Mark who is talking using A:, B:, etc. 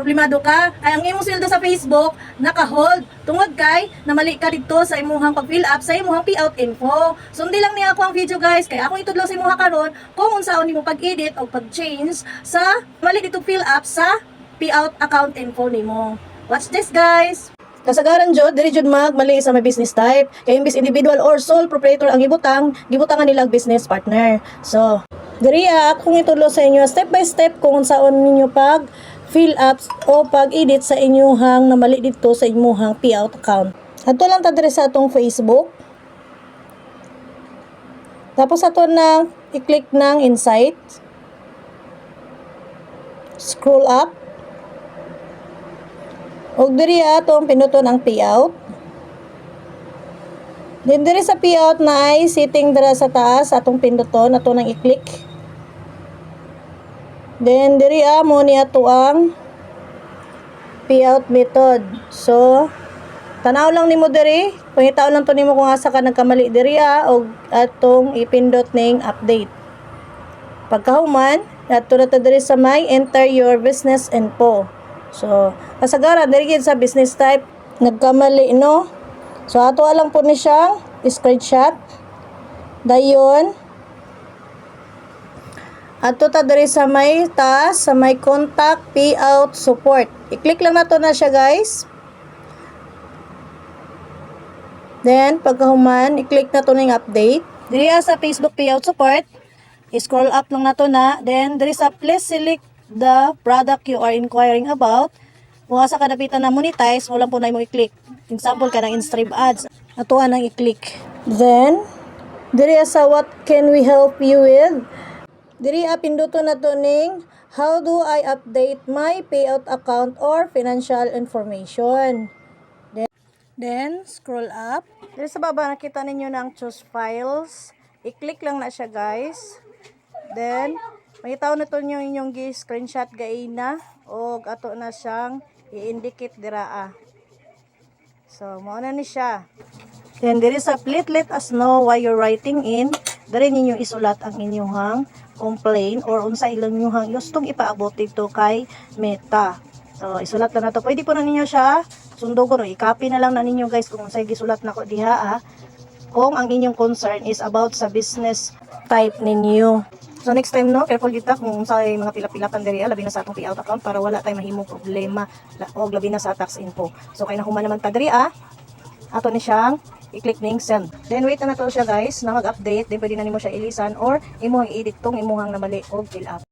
A: problemado ka, ay ang imong sweldo sa Facebook naka-hold tungod kay namali ka dito sa imuhang pag-fill up sa imuhang payout info. Sundi lang niya ako ang video guys, kay akong itudlo sa imuha karon kung unsaon nimo pag-edit o pag-change sa mali dito fill up sa payout account info nimo. Watch this guys. Kasagaran jud diri jud mali sa may business type. Kay imbis individual or sole proprietor ang gibutangan nila business partner. So, diri akong itudlo sa inyo step by step kung unsaon ninyo pag fill up o pag-edit sa inyong namali dito sa inyong payout account. Ato lang ta diri sa atong Facebook. Tapos ato na i-click ng Insight. Scroll up. Og diri atong pinuton ang payout. Then diri sa payout na ay setting dira sa taas atong pinduton ato nang i-click. Then diri mo ni ato ang payout method. So tanaw lang nimo diri, pangitaw lang to nimo kung asa ka nagkamali diri og atong ipindot ning update. Pagkahuman, ato na ta diri sa may enter your business info. So, kasagaran diri gid sa business type nagkamali no. So ato lang po ni siyang screenshot. Dayon ato ta diri sa may taas sa may contact payout support. I-click lang nato na siya guys. Then pagkahuman i-click nato ning update. Diri sa Facebook payout support, i-scroll up lang nato na. Then diri sa please select the product you are inquiring about. Kung asa ka dapitan na monetize, wala po na mo i-click. Example ka ng in-stream ads. Atuan nang i-click. Then, diri sa what can we help you with? Diri pinduto na to ning how do I update my payout account or financial information. Then scroll up. Diri sa baba nakita ninyo ng choose files. I-click lang na siya guys. Then, makitaw na to nyo inyong screenshot gaina o ato na siyang i-indicate dira So, mao na ni siya. Then, diri sa please let us know why you're writing in. Diri ninyo isulat ang inyong complaint or unsa ilang inyong gustong ipaabot dito kay Meta. So, isulat lang na to. Pwede po na ninyo siya sundugon o i-copy na lang na ninyo guys kung unsay gisulat nako diha kung ang inyong concern is about sa business type ninyo. So next time no, careful kita kung sa mga pila-pilatan diri labi na sa atong payout account para wala tay mahimong problema o labi na sa tax info. So kay nahuman naman ta diri ato ni siyang i-click ning send. Then wait na to siya guys na mag-update, then pwede na nimo siya ilisan or imong i-edit tong imong namali og fill up.